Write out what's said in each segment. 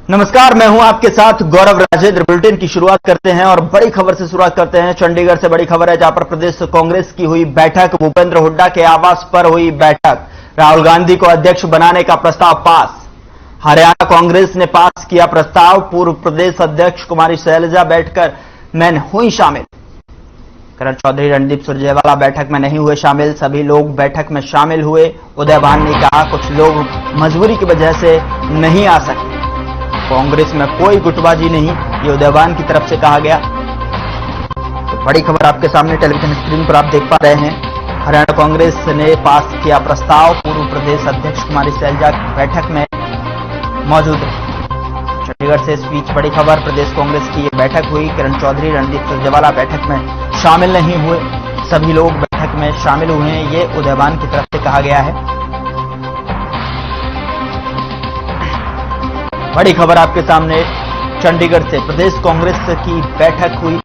नमस्कार, मैं हूं आपके साथ गौरव राजेंद्र। बुलेटिन की शुरुआत करते हैं और बड़ी खबर से शुरुआत करते हैं। चंडीगढ़ से बड़ी खबर है, जहां पर प्रदेश कांग्रेस की हुई बैठक। भूपेंद्र हुड्डा के आवास पर हुई बैठक। राहुल गांधी को अध्यक्ष बनाने का प्रस्ताव पास। हरियाणा कांग्रेस ने पास किया प्रस्ताव। पूर्व प्रदेश अध्यक्ष कुमारी शैलजा बैठक में हुई शामिल। करण चौधरी, रणदीप सुरजेवाला बैठक में नहीं हुए शामिल। सभी लोग बैठक में शामिल हुए। उदय भान ने कहा, कुछ लोग मजबूरी की वजह से नहीं आ सके। कांग्रेस में कोई गुटबाजी नहीं, ये उदयवान की तरफ से कहा गया। तो बड़ी खबर आपके सामने टेलीविजन स्क्रीन पर आप देख पा रहे हैं। हरियाणा कांग्रेस ने पास किया प्रस्ताव। पूर्व प्रदेश अध्यक्ष कुमारी शैलजा बैठक में मौजूद है। चंडीगढ़ से इस बीच बड़ी खबर, प्रदेश कांग्रेस की ये बैठक हुई। किरण चौधरी, रणदीप सुरजेवाला बैठक में शामिल नहीं हुए। सभी लोग बैठक में शामिल हुए हैं, ये उदयवान की तरफ से कहा गया है। बड़ी खबर आपके सामने, चंडीगढ़ से प्रदेश कांग्रेस की बैठक हुई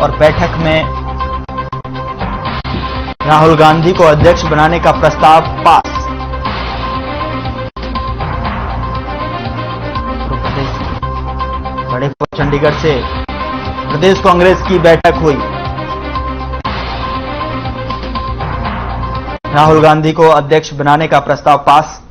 और बैठक में राहुल गांधी को अध्यक्ष बनाने का प्रस्ताव पास। बड़ी खबर चंडीगढ़ से, प्रदेश कांग्रेस की बैठक हुई। राहुल गांधी को अध्यक्ष बनाने का प्रस्ताव पास।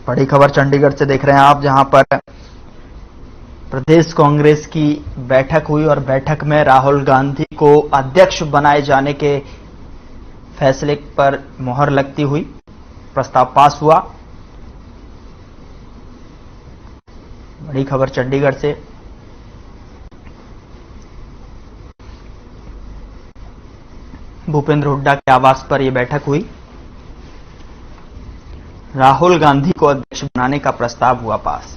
बड़ी खबर चंडीगढ़ से देख रहे हैं आप, जहां पर प्रदेश कांग्रेस की बैठक हुई और बैठक में राहुल गांधी को अध्यक्ष बनाए जाने के फैसले पर मुहर लगती हुई प्रस्ताव पास हुआ। बड़ी खबर चंडीगढ़ से, भूपेंद्र हुड्डा के आवास पर यह बैठक हुई। राहुल गांधी को अध्यक्ष बनाने का प्रस्ताव हुआ पास।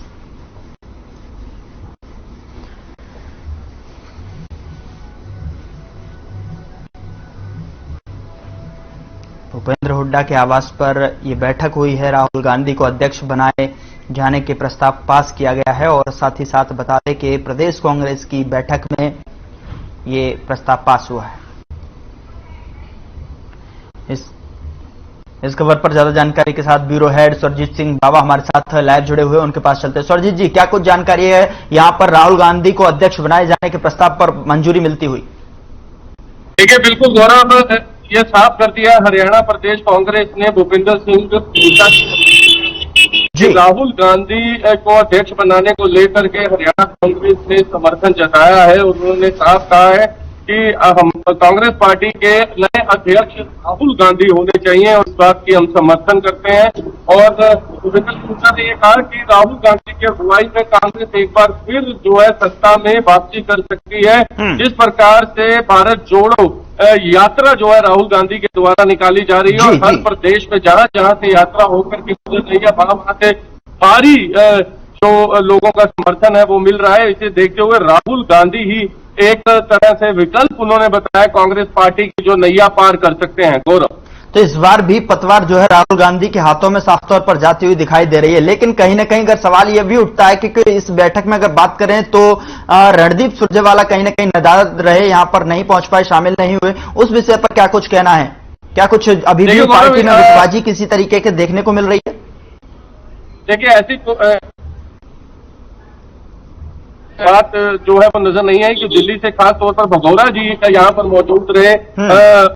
भूपेंद्र हुड्डा के आवास पर यह बैठक हुई है। राहुल गांधी को अध्यक्ष बनाए जाने के प्रस्ताव पास किया गया है और साथ ही साथ बता दें कि प्रदेश कांग्रेस की बैठक में यह प्रस्ताव पास हुआ है। इस खबर पर ज्यादा जानकारी के साथ ब्यूरो हेड स्वरजीत सिंह बाबा हमारे साथ लाइव जुड़े हुए, उनके पास चलते हैं। स्वरजीत जी, क्या कुछ जानकारी है यहां पर राहुल गांधी को अध्यक्ष बनाए जाने के प्रस्ताव पर मंजूरी मिलती हुई? देखिए, बिल्कुल गौरव, ये साफ कर दिया हरियाणा प्रदेश कांग्रेस ने भूपेंद्र सिंह हुड्डा जी राहुल गांधी को अध्यक्ष बनाने को लेकर के हरियाणा कांग्रेस ने समर्थन जताया है। उन्होंने साफ कहा है कि हम कांग्रेस पार्टी के नए अध्यक्ष राहुल गांधी होने चाहिए और इस बात की हम समर्थन करते हैं। और भूपेंद्र हुड्डा ने ये कहा कि राहुल गांधी की अगुवाई में कांग्रेस एक बार फिर जो है सत्ता में वापसी कर सकती है। जिस प्रकार से भारत जोड़ो यात्रा जो है राहुल गांधी के द्वारा निकाली जा रही है और हर प्रदेश में जहां जहां से यात्रा होकर के गुजर रही है, वहां से भारी जो लोगों का समर्थन है वो मिल रहा है। इसे देखते हुए राहुल गांधी ही एक तरह से विकल्प उन्होंने बताया कांग्रेस पार्टी की, जो नैया पार कर सकते हैं। गौरव, तो इस बार भी पतवार जो है राहुल गांधी के हाथों में साफ तौर पर जाती हुई दिखाई दे रही है। लेकिन कहीं ना कहीं अगर सवाल यह भी उठता है कि इस बैठक में अगर बात करें तो रणदीप सुरजेवाला कहीं ना कहीं नाराज रहे, यहां पर नहीं पहुंच पाए, शामिल नहीं हुए। उस विषय पर क्या कुछ कहना है? क्या कुछ अभी भी पार्टी में गुटबाजी किसी तरीके के देखने को मिल रही है? देखिए, ऐसी बात जो है वो नजर नहीं आई कि दिल्ली से खास तौर पर भगौरा जी यहाँ पर मौजूद रहे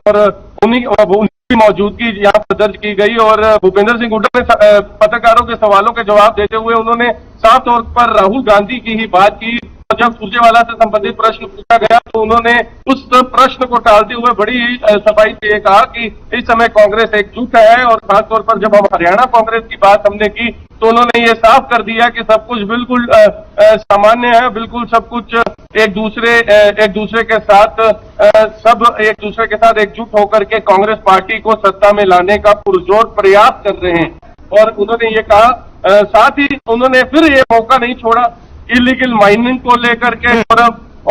और उनकी मौजूदगी यहाँ पर दर्ज की गई। और भूपेंद्र सिंह हुड्डा ने पत्रकारों के सवालों के जवाब देते हुए उन्होंने साफ तौर पर राहुल गांधी की ही बात की। जब सुरजेवाला से संबंधित प्रश्न पूछा गया तो उन्होंने उस प्रश्न को टालते हुए बड़ी सफाई से ये कहा कि इस समय कांग्रेस एकजुट है। और खासतौर पर जब हम हरियाणा कांग्रेस की बात हमने की तो उन्होंने ये साफ कर दिया कि सब कुछ बिल्कुल सामान्य है, बिल्कुल सब कुछ एक दूसरे के साथ एकजुट होकर के कांग्रेस पार्टी को सत्ता में लाने का पुरजोर प्रयास कर रहे हैं। और उन्होंने ये कहा, साथ ही उन्होंने फिर ये मौका नहीं छोड़ा इलीगल माइनिंग को लेकर के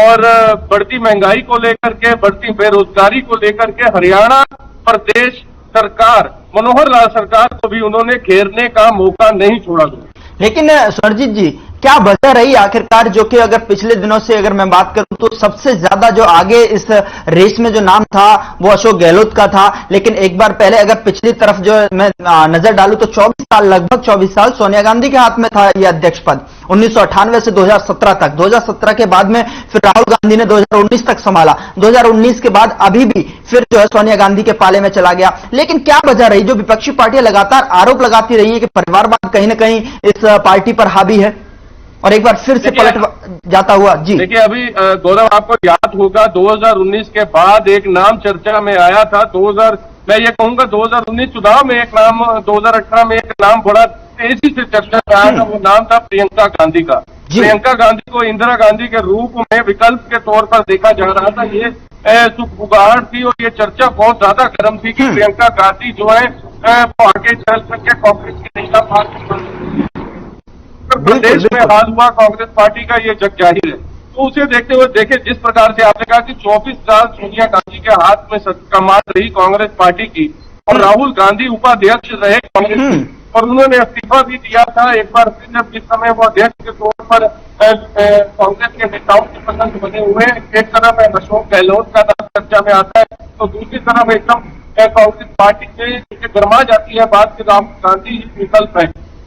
और बढ़ती महंगाई को लेकर के, बढ़ती बेरोजगारी को लेकर के हरियाणा प्रदेश सरकार, मनोहर लाल सरकार को भी उन्होंने घेरने का मौका नहीं छोड़ा। लेकिन स्वरजीत जी, क्या वजह रही आखिरकार, जो कि अगर पिछले दिनों से अगर मैं बात करूं तो सबसे ज्यादा जो आगे इस रेस में जो नाम था वो अशोक गहलोत का था, लेकिन एक बार पहले अगर पिछली तरफ जो मैं नजर डालूं तो 24 साल, लगभग 24 साल सोनिया गांधी के हाथ में था यह अध्यक्ष पद, 1998 से 2017 तक। 2017 के बाद में फिर राहुल गांधी ने 2019 तक संभाला, 2019 के बाद अभी भी फिर जो है सोनिया गांधी के पाले में चला गया। लेकिन क्या वजह रही, जो विपक्षी पार्टियां लगातार आरोप लगाती रही है कि परिवारवाद कहीं ना कहीं इस पार्टी पर हावी है और एक बार फिर से पलट जाता हुआ? जी देखिए, अभी गौरव आपको याद होगा 2019 के बाद एक नाम चर्चा में आया था। मैं ये कहूंगा 2019 चुनाव में एक नाम, 2018 में एक नाम बड़ा तेजी से चर्चा में आया था, वो नाम था प्रियंका गांधी का। प्रियंका गांधी को इंदिरा गांधी के रूप में विकल्प के तौर पर देखा जा रहा था। ये सुखबुगाहट थी और ये चर्चा बहुत ज्यादा गर्म थी कि प्रियंका गांधी जो है वो आगे चल करके कांग्रेस की नेता पार्टी प्रदेश में हाल हुआ कांग्रेस पार्टी का ये जग जाहिर है। तो उसे देखते हुए देखिए, जिस प्रकार से आपने कहा कि 24 साल सोनिया गांधी के हाथ में कमान रही कांग्रेस पार्टी की और राहुल गांधी उपाध्यक्ष रहे कांग्रेस की, और उन्होंने इस्तीफा भी दिया था एक बार फिर, जब जिस समय वो अध्यक्ष के तौर पर कांग्रेस के नेताओं के पसंद बने हुए। एक तरफ अशोक गहलोत का नाम चर्चा में आता है तो दूसरी तरफ एकदम कांग्रेस पार्टी से गर्मा जाती है बात कि राहुल गांधी विकल्प है।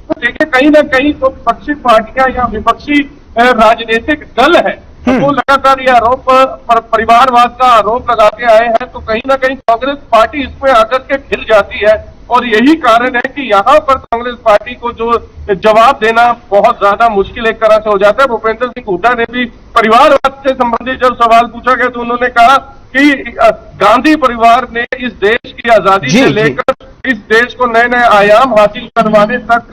तो देखिए, कहीं ना कहीं तो विपक्षी पार्टियां या विपक्षी राजनीतिक दल है वो लगातार ये आरोप पर परिवारवाद का आरोप लगाते आए हैं, तो कहीं ना कहीं कांग्रेस पार्टी इसमें आकर के घिर जाती है। और यही कारण है कि यहाँ पर कांग्रेस पार्टी को जो जवाब देना बहुत ज्यादा मुश्किल एक तरह से हो जाता है। भूपेंद्र सिंह हुड्डा ने भी परिवारवाद से संबंधित जब सवाल पूछा गया तो उन्होंने कहा कि गांधी परिवार ने इस देश की आजादी से लेकर इस देश को नए नए आयाम हासिल करवाने तक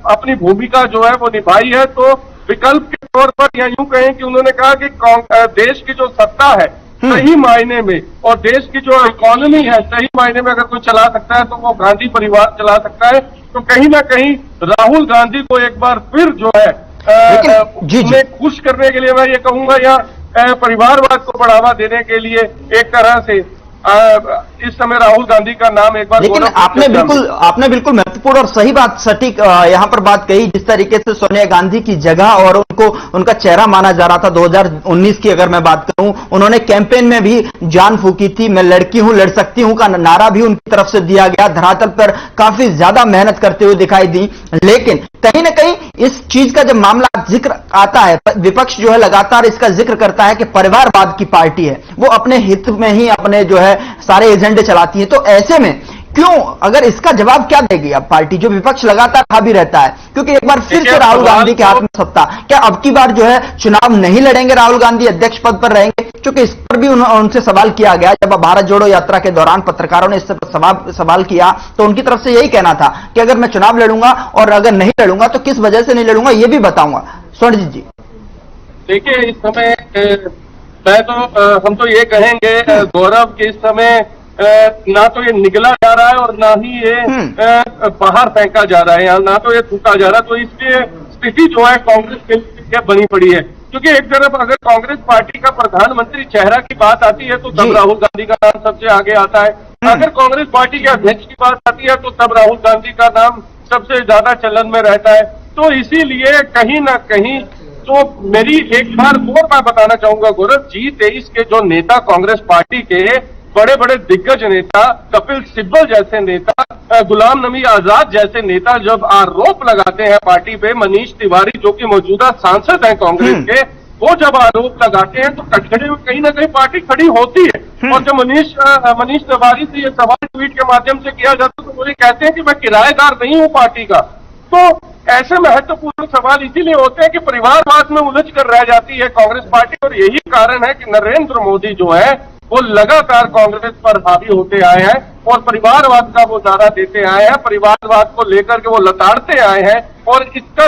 अपनी भूमिका जो है वो निभाई है। तो विकल्प के तौर पर या यूं कहें कि उन्होंने कहा कि देश की जो सत्ता है सही मायने में और देश की जो इकोनॉमी है सही मायने में अगर कोई चला सकता है तो वो गांधी परिवार चला सकता है। तो कहीं ना कहीं राहुल गांधी को एक बार फिर जो है उन्हें खुश करने के लिए मैं ये कहूंगा, या परिवारवाद को बढ़ावा देने के लिए एक तरह से इस समय राहुल गांधी का नाम एक बार, लेकिन आपने बिल्कुल महत्वपूर्ण और सही बात, सटीक यहां पर बात कही, जिस तरीके से सोनिया गांधी की जगह और उनका चेहरा माना जा रहा था 2019 की अगर मैं बात करूं, उन्होंने कैंपेन में भी जान फूकी थी। मैं लड़की हूं, लड़ सकती हूं का नारा भी उनकी तरफ से दिया गया, धरातल पर काफी ज्यादा मेहनत करते हुए दिखाई दी। लेकिन कहीं ना कहीं इस चीज का जब मामला जिक्र आता है, विपक्ष जो है लगातार इसका जिक्र करता है कि परिवारवाद की पार्टी है, वो अपने हित में ही अपने जो है सारे एजेंडे चलाती है। तो ऐसे में क्यों, अगर इसका जवाब क्या देगी अब पार्टी, जो विपक्ष लगातार हावी रहता है? क्योंकि एक बार फिर से राहुल गांधी के हाथ में सत्ता, क्या अब की बार जो है चुनाव नहीं लड़ेंगे राहुल गांधी, अध्यक्ष पद पर रहेंगे? क्योंकि इस पर भी उनसे सवाल किया गया, जब भारत जोड़ो यात्रा के दौरान पत्रकारों ने इस पर सवाल किया तो उनकी तरफ से यही कहना था कि अगर मैं चुनाव लड़ूंगा और अगर नहीं लड़ूंगा तो किस वजह से नहीं लड़ूंगा ये भी बताऊंगा। स्वर्णजीत जी देखिए, इस समय मैं तो हम तो ये कहेंगे गौरव के इस समय ना तो ये निगला जा रहा है और ना ही ये बाहर फेंका जा रहा है, या ना तो ये थूका जा रहा है। तो इसलिए स्थिति जो है कांग्रेस के लिए बनी पड़ी है, क्योंकि एक तरफ अगर कांग्रेस पार्टी का प्रधानमंत्री चेहरा की बात आती है तो तब राहुल गांधी का नाम सबसे आगे आता है। अगर कांग्रेस पार्टी के अध्यक्ष की बात आती है तो तब राहुल गांधी का नाम सबसे ज्यादा चलन में रहता है। तो इसीलिए कहीं ना कहीं तो मेरी एक बार और मैं बताना चाहूंगा गौरव, G23 के जो नेता कांग्रेस पार्टी के बड़े बड़े दिग्गज नेता, कपिल सिब्बल जैसे नेता, गुलाम नबी आजाद जैसे नेता जब आरोप लगाते हैं पार्टी पे, मनीष तिवारी जो कि मौजूदा सांसद हैं कांग्रेस के, वो जब आरोप लगाते हैं तो कटघरे में कहीं ना कहीं पार्टी खड़ी होती है। और जब मनीष तिवारी से ये सवाल ट्वीट के माध्यम से किया जाता है तो वो ये कहते हैं कि मैं किराएदार नहीं हूं पार्टी का। तो ऐसे महत्वपूर्ण सवाल इसीलिए होते हैं कि परिवारवाद में उलझ कर रह जाती है कांग्रेस पार्टी, और यही कारण है कि नरेंद्र मोदी जो है वो लगातार कांग्रेस पर हावी होते आए हैं और परिवारवाद का वो नारा देते आए हैं, परिवारवाद को लेकर के वो लताड़ते आए हैं। और इसका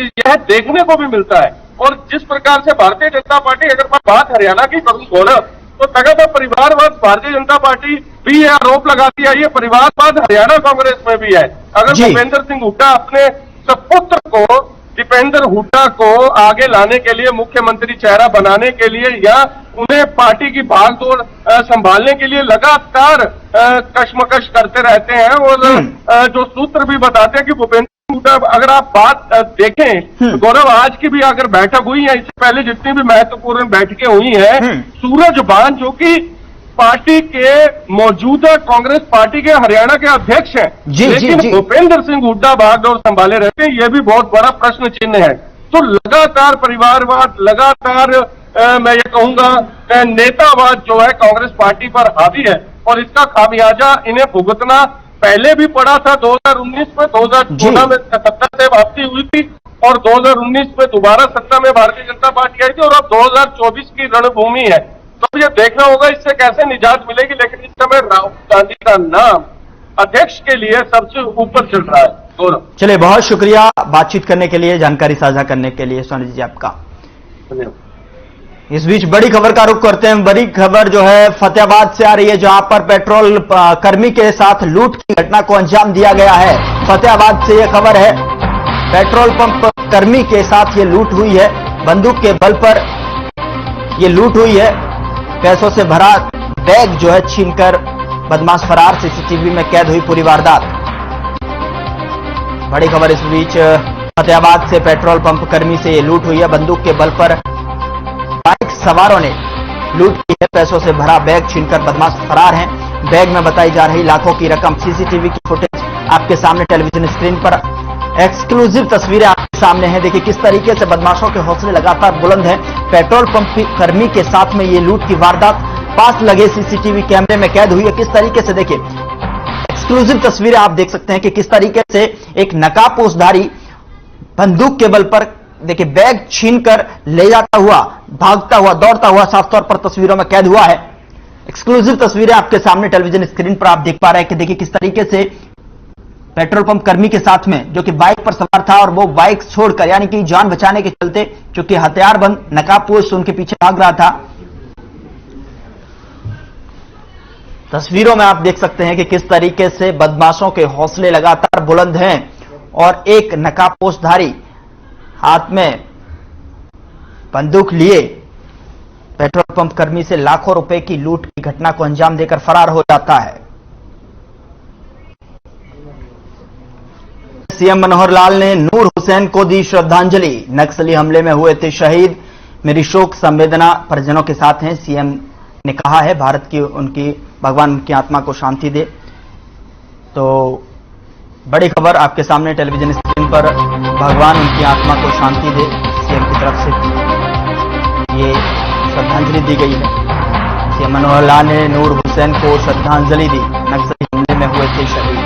यह देखने को भी मिलता है। और जिस प्रकार से भारतीय जनता पार्टी, अगर मैं बात हरियाणा की करूं गौरव, तो लगातार परिवारवाद भारतीय जनता पार्टी भी ये आरोप लगाती आई है, परिवारवाद हरियाणा कांग्रेस में भी है। अगर भूपेंद्र सिंह हुड्डा अपने सपुत्र को, दीपेंद्र हुड्डा को आगे लाने के लिए, मुख्यमंत्री चेहरा बनाने के लिए या उन्हें पार्टी की भागदौड़ संभालने के लिए लगातार कशमकश करते रहते हैं, और जो सूत्र भी बताते हैं कि भूपेंद्र अगर आप बात देखें तो गौरव, आज की भी अगर बैठक हुई है, इससे पहले जितनी भी महत्वपूर्ण बैठकें हुई हैं, सूरजभान जो कि पार्टी के मौजूदा कांग्रेस पार्टी के हरियाणा के अध्यक्ष हैं, लेकिन भूपेंद्र सिंह हुड्डा बागडोर संभाले रहते हैं, यह भी बहुत बड़ा प्रश्न चिन्ह है। तो लगातार परिवारवाद, लगातार मैं ये कहूंगा नेतावाद जो है कांग्रेस पार्टी पर हावी है, और इसका खामियाजा इन्हें भुगतना पहले भी पड़ा था 2019 में, 2014 में सत्ता से वापसी हुई थी, और 2019 में दोबारा सत्ता में भारतीय जनता पार्टी आई थी, और अब 2024 की रणभूमि है। तो ये देखना होगा इससे कैसे निजात मिलेगी, लेकिन इस समय राहुल गांधी का नाम अध्यक्ष के लिए सबसे ऊपर चल रहा है। गौरव, चलिए, बहुत शुक्रिया बातचीत करने के लिए, जानकारी साझा करने के लिए सोनी जी आपका। धन्यवाद। इस बीच बड़ी खबर का रुख करते हैं। बड़ी खबर जो है फतेहाबाद से आ रही है, जहां पर पेट्रोल कर्मी के साथ लूट की घटना को अंजाम दिया गया है। फतेहाबाद से यह खबर है, पेट्रोल पंप कर्मी के साथ ये लूट हुई है, बंदूक के बल पर यह लूट हुई है। पैसों से भरा बैग जो है छीनकर बदमाश फरार, सीसीटीवी में कैद हुई पूरी वारदात। बड़ी खबर इस बीच फतेहाबाद से पेट्रोल पंप कर्मी से यह लूट हुई है, बंदूक के बल पर बाइक सवारों ने लूट की है। पैसों से भरा बैग छीनकर बदमाश फरार हैं। बैग में बताई जा रही लाखों की रकम। सीसीटीवी की फुटेज आपके सामने टेलीविजन स्क्रीन पर, एक्सक्लूसिव तस्वीरें आपके सामने हैं। देखिए किस तरीके से बदमाशों के हौसले लगातार बुलंद हैं। पेट्रोल पंप कर्मी के साथ में ये लूट की वारदात पास लगे सीसीटीवी कैमरे में कैद हुई है। किस तरीके से, देखिए एक्सक्लूसिव तस्वीरें आप देख सकते हैं कि किस तरीके से एक नकाबपोशधारी बंदूक के बल पर, देखिए बैग छीनकर ले जाता हुआ, भागता हुआ, दौड़ता हुआ साफ तौर पर तस्वीरों में कैद हुआ है। एक्सक्लूसिव तस्वीरें आपके सामने टेलीविजन स्क्रीन पर आप देख पा रहे हैं कि देखिए किस तरीके से पेट्रोल पंप कर्मी के साथ में, जो कि बाइक पर सवार था और वो बाइक छोड़कर, यानी कि जान बचाने के चलते, चूंकि हथियारबंद नकाबपोश उनके पीछे भाग रहा था। तस्वीरों में आप देख सकते हैं कि किस तरीके से बदमाशों के हौसले लगातार बुलंद हैं, और एक नकाबपोशधारी हाथ में बंदूक लिए पेट्रोल पंप कर्मी से लाखों रुपए की लूट की घटना को अंजाम देकर फरार हो जाता है। सीएम मनोहर लाल ने नूर हुसैन को दी श्रद्धांजलि। नक्सली हमले में हुए थे शहीद, मेरी शोक संवेदना परिजनों के साथ हैं। सीएम ने कहा है भारत की उनकी, भगवान उनकी आत्मा को शांति दे। तो बड़ी खबर आपके सामने टेलीविजन स्क्रीन पर, भगवान उनकी आत्मा को शांति दे, सीएम की तरफ से ये श्रद्धांजलि दी गई है। सीएम मनोहर लाल ने नूर हुसैन को श्रद्धांजलि दी। नक्सली हमले में हुए थे शहीद,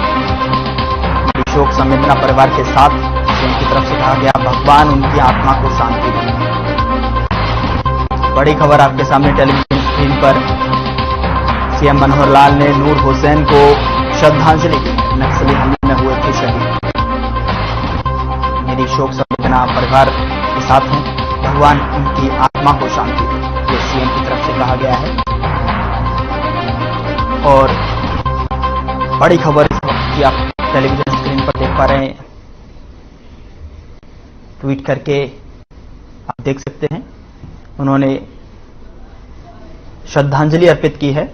शोक संवेदना परिवार के साथ, सीएम की तरफ से कहा गया भगवान उनकी आत्मा को शांति दे। बड़ी खबर आपके सामने टेलीविजन स्क्रीन पर, सीएम मनोहर लाल ने नूर हुसैन को श्रद्धांजलि दी। नक्सली हमले में हुए थे शहीद, मेरी शोक संवेदना परिवार के साथ हैं, भगवान उनकी आत्मा को शांति दे, ये सीएम की तरफ से कहा गया है। और बड़ी खबर इस वक्त की आप टेलीविजन स्क्रीन पर देख पा रहे हैं, ट्वीट करके आप देख सकते हैं, उन्होंने श्रद्धांजलि अर्पित की है।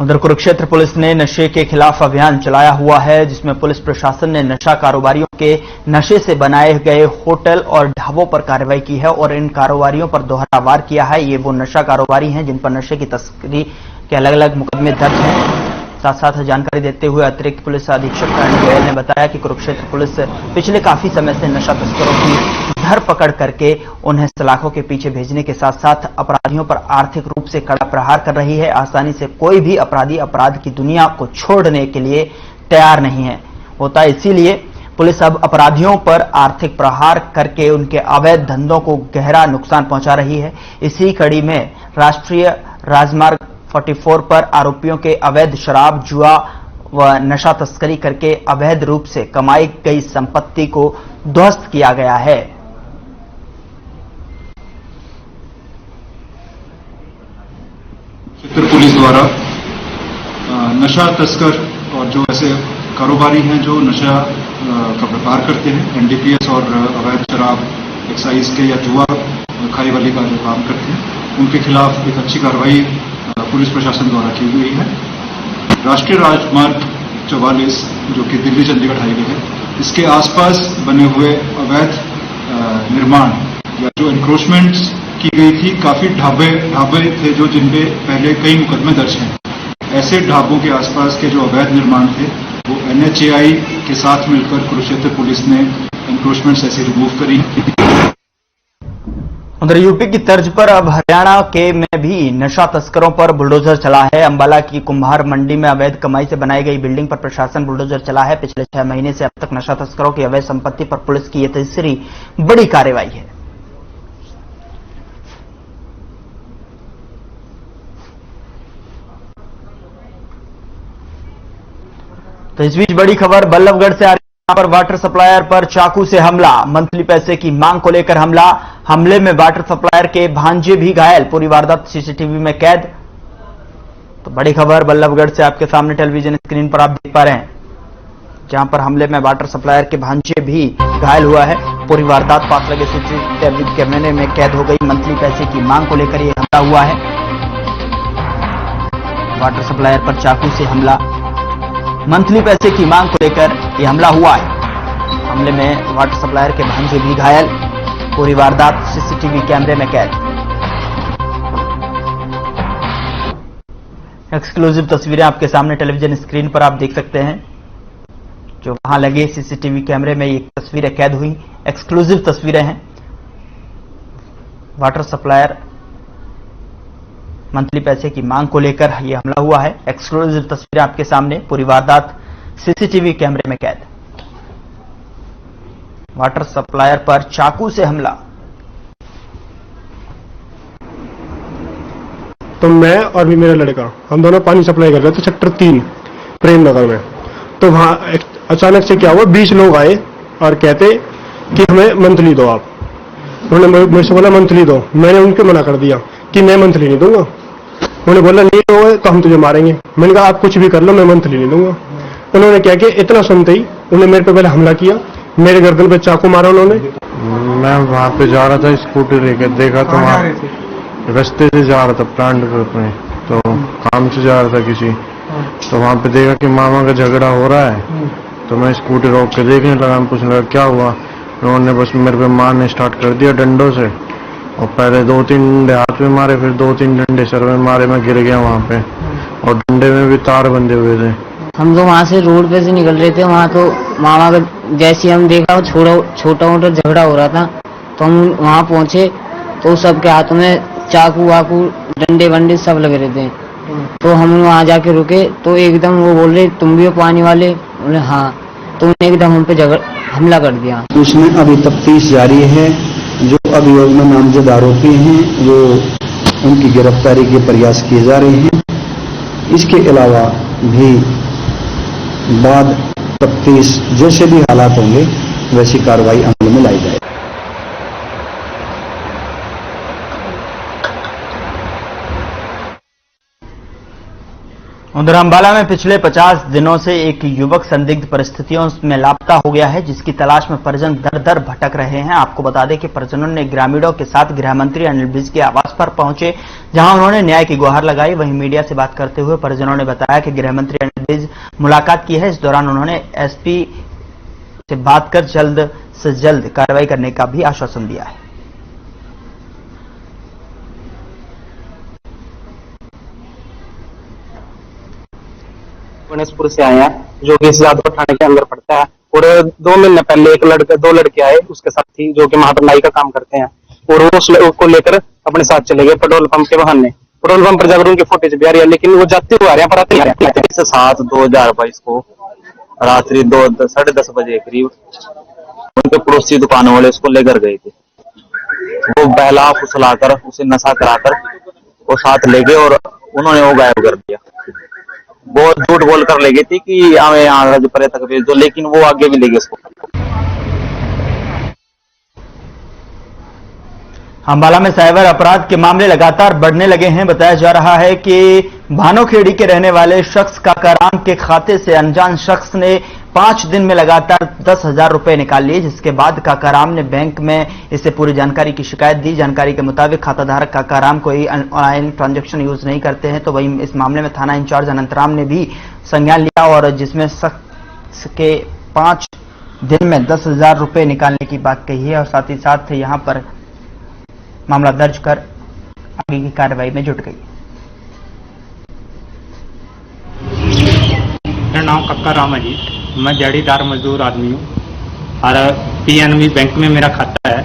उधर कुरुक्षेत्र पुलिस ने नशे के खिलाफ अभियान चलाया हुआ है, जिसमें पुलिस प्रशासन ने नशा कारोबारियों के नशे से बनाए गए होटल और ढाबों पर कार्रवाई की है और इन कारोबारियों पर दोहरा वार किया है। ये वो नशा कारोबारी हैं जिन पर नशे की तस्करी के अलग अलग मुकदमे दर्ज हैं। साथ साथ जानकारी देते हुए अतिरिक्त पुलिस अधीक्षक करण गोयल ने बताया कि कुरुक्षेत्र पुलिस पिछले काफी समय से नशा तस्करों की धरपकड़ करके उन्हें सलाखों के पीछे भेजने के साथ साथ अपराधियों पर आर्थिक रूप से कड़ा प्रहार कर रही है। आसानी से कोई भी अपराधी अपराध की दुनिया को छोड़ने के लिए तैयार नहीं है होता, इसीलिए पुलिस अब अपराधियों पर आर्थिक प्रहार करके उनके अवैध धंधों को गहरा नुकसान पहुंचा रही है। इसी कड़ी में राष्ट्रीय राजमार्ग 44 पर आरोपियों के अवैध शराब, जुआ व नशा तस्करी करके अवैध रूप से कमाई गई संपत्ति को ध्वस्त किया गया है। क्षेत्र पुलिस द्वारा नशा तस्कर और जो ऐसे कारोबारी हैं जो नशा का व्यापार करते हैं, एनडीपीएस और अवैध शराब, एक्साइज के या जुआ खाई वाली का जो काम करते हैं, उनके खिलाफ एक अच्छी कार्रवाई पुलिस प्रशासन द्वारा की गई है। राष्ट्रीय राजमार्ग 44 जो कि दिल्ली चंडीगढ़ हाईवे है, इसके आसपास बने हुए अवैध निर्माण या जो एनक्रोचमेंट्स की गई थी, काफी ढाबे थे जो जिनपे पहले कई मुकदमे दर्ज हैं। ऐसे ढाबों के आसपास के जो अवैध निर्माण थे वो NHAI के साथ मिलकर कुरुक्षेत्र पुलिस ने एनक्रोचमेंट्स ऐसे रिमूव करी। उधर यूपी की तर्ज पर अब हरियाणा के में भी नशा तस्करों पर बुलडोजर चला है। अंबाला की कुम्हार मंडी में अवैध कमाई से बनाई गई बिल्डिंग पर प्रशासन बुलडोजर चला है। पिछले 6 महीने से अब तक नशा तस्करों की अवैध संपत्ति पर पुलिस की यह तीसरी बड़ी कार्रवाई है। तो इस बीच बड़ी खबर बल्लभगढ़ से आ रही है। यहां पर वाटर सप्लायर पर चाकू से हमला, मंथली पैसे की मांग को लेकर हमला। हमले में वाटर सप्लायर के भांजे भी घायल, पूरी वारदात सीसीटीवी में कैद। तो बड़ी खबर बल्लभगढ़ से आपके सामने टेलीविजन स्क्रीन पर आप देख पा रहे हैं, जहां पर हमले में वाटर सप्लायर के भांजे भी घायल हुआ है। पूरी वारदात पास लगे सीसीटीवी कैमरे में कैद हो गई। मंथली पैसे की मांग को लेकर यह हमला हुआ है। वाटर सप्लायर पर चाकू से हमला, मंथली पैसे की मांग को लेकर यह हमला हुआ है। हमले में वाटर सप्लायर के भांजे भी घायल, पूरी वारदात सीसीटीवी कैमरे में कैद। एक्सक्लूसिव तस्वीरें आपके सामने टेलीविजन स्क्रीन पर आप देख सकते हैं, जो वहां लगे सीसीटीवी कैमरे में ये तस्वीरें कैद हुई। एक्सक्लूसिव तस्वीरें हैं। वाटर सप्लायर मंथली पैसे की मांग को लेकर यह हमला हुआ है। एक्सक्लूसिव तस्वीरें आपके सामने, पूरी वारदात सीसीटीवी कैमरे में कैद। वाटर सप्लायर पर चाकू से हमला। तो मैं और भी मेरा लड़का, हम दोनों पानी सप्लाई कर रहे थे सेक्टर 3 प्रेम नगर में। तो वहां अचानक से क्या हुआ, 20 लोग आए और कहते कि हमें मंथली दो आप। उन्होंने मेरे से बोला मंथली दो। मैंने उनको मना कर दिया कि मैं मंथली नहीं दूंगा। उन्होंने बोला नहीं दोगे तो हम तुझे मारेंगे। मैंने कहा आप कुछ भी कर लो, मैं मंथली नहीं दूंगा। उन्होंने क्या किया, इतना सुनते ही उन्होंने मेरे पे पहले हमला किया, मेरे गर्दन पे चाकू मारा उन्होंने। मैं वहाँ पे जा रहा था स्कूटी लेकर, देखा तो वहाँ रास्ते से जा रहा था प्लांट में, तो काम से जा रहा था किसी, तो वहाँ पे देखा कि मामा का झगड़ा हो रहा है। तो मैं स्कूटी रोक के देखने लगा, पूछने लगा क्या हुआ। उन्होंने बस मेरे पे मारने स्टार्ट कर दिया डंडों से, और पहले 2-3 डंडे हाथ में मारे, फिर 2-3 डंडे सर में मारे। मैं गिर गया वहाँ पे, और डंडे में भी तार बंधे हुए थे। हम तो वहाँ से रोड पे से निकल रहे थे, वहाँ तो मामा का जैसे हम देखा छोटा मोटा झगड़ा हो रहा था, तो हम वहाँ पहुँचे तो सबके हाथों में चाकू वाकू डंडे वंडे सब लग रहे थे। तो हम वहाँ जाके रुके तो एकदम वो बोल रहे तुम भी हो पानी वाले, बोले हाँ। तो उन्हें एकदम हम पे हमला कर दिया। उसमें अभी तफ्तीश जारी है। जो अभियोग में नामजद आरोपी हैं वो उनकी गिरफ्तारी के प्रयास किए जा रहे हैं। इसके अलावा भी बाद तफ्तीश जैसे भी हालात होंगे वैसी कार्रवाई अमल में लाई जाएगी। उधर अंबाला में पिछले 50 दिनों से एक युवक संदिग्ध परिस्थितियों में लापता हो गया है, जिसकी तलाश में परिजन दर दर भटक रहे हैं। आपको बता दें कि परिजनों ने ग्रामीणों के साथ गृह मंत्री अनिल विज के आवास पर पहुंचे, जहां उन्होंने न्याय की गुहार लगाई। वहीं मीडिया से बात करते हुए परिजनों ने बताया कि गृह मंत्री अनिल विज मुलाकात की है। इस दौरान उन्होंने एसपी से बात कर जल्द से जल्द कार्रवाई करने का भी आश्वासन दिया है। गणेशपुर से आए हैं, जो कि जादव थाने के अंदर पड़ता है। और 2 महीने पहले 2 लड़के आए उसके साथ थी, जो कि महात्मा नाई का काम करते हैं, और वो उसको लेकर अपने साथ चले गए पेट्रोल पंप के बहाने। पेट्रोल पंप पर जाकर उनकी फुटेज भी आ रही है, लेकिन वो जाते हुए आ रहे हैं, पर आते नहीं आ रहे हैं। 7/2022 को रात्रि 10:30 बजे करीब उनके पड़ोसी दुकानों वाले उसको लेकर गए थे। वो बहला फुसलाकर उसे नशा कराकर वो साथ ले गए और उन्होंने वो गायब कर दिया। बहुत झूठ बोल कर ले गई थी कि हमें यहाँ पर्यटक भेज दो, लेकिन वो आगे भी ले गए उसको। अंबाला में साइबर अपराध के मामले लगातार बढ़ने लगे हैं। बताया जा रहा है कि भानोखेड़ी के रहने वाले शख्स काकाराम के खाते से अनजान शख्स ने 5 दिन में लगातार 10,000 रुपए निकाल लिए, जिसके बाद काकाराम ने बैंक में इसे पूरी जानकारी की शिकायत दी। जानकारी के मुताबिक खाताधारक काकाराम कोई ऑनलाइन ट्रांजैक्शन यूज नहीं करते हैं। तो वहीं इस मामले में थाना इंचार्ज अनंतराम ने भी संज्ञान लिया और जिसमें शख्स के 5 दिन में 10,000 रुपए निकालने की बात कही है और साथ ही साथ यहां पर मामला दर्ज कर आगे की कार्रवाई में जुट गई। मेरा नाम काकाराम है जी। मैं दिहाड़ीदार मजदूर आदमी हूँ और पीएनबी बैंक में मेरा खाता है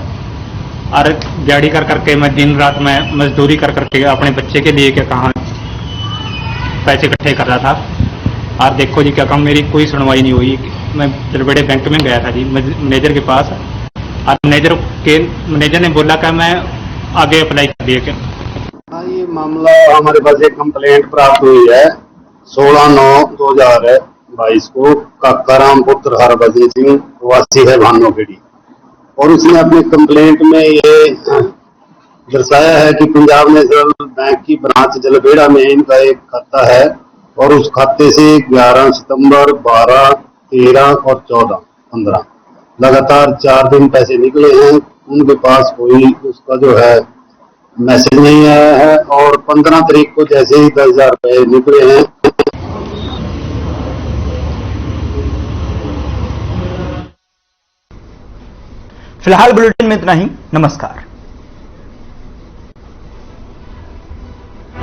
और दिहाड़ी कर करके मैं दिन रात में मजदूरी कर करके अपने बच्चे के लिए क्या कहाँ पैसे इकट्ठे कर रहा था। और देखो जी क्या काम, मेरी कोई सुनवाई नहीं हुई। मैं बड़े बैंक में गया था जी मैनेजर के पास और मैनेजर ने बोला कि मैं आगे अप्लाई कर दिया। क्या हाँ, ये मामला हमारे पास एक कंप्लेंट प्राप्त हुई है 16/9/2022 को। काकाराम पुत्र हरभजन सिंह वासी है भानोखेड़ी, और उसने अपने कंप्लेंट में ये दर्शाया है कि पंजाब नेशनल बैंक की ब्रांच जलबेड़ा में इनका एक खाता है और उस खाते से 11 सितंबर, 12, 13 और 14, 15 लगातार 4 दिन पैसे निकले हैं। उनके पास कोई उसका जो है मैसेज नहीं आया है और 15 तारीख को जैसे ही 10,000 रुपए निकले हैं। फिलहाल बुलेटिन में इतना ही। नमस्कार।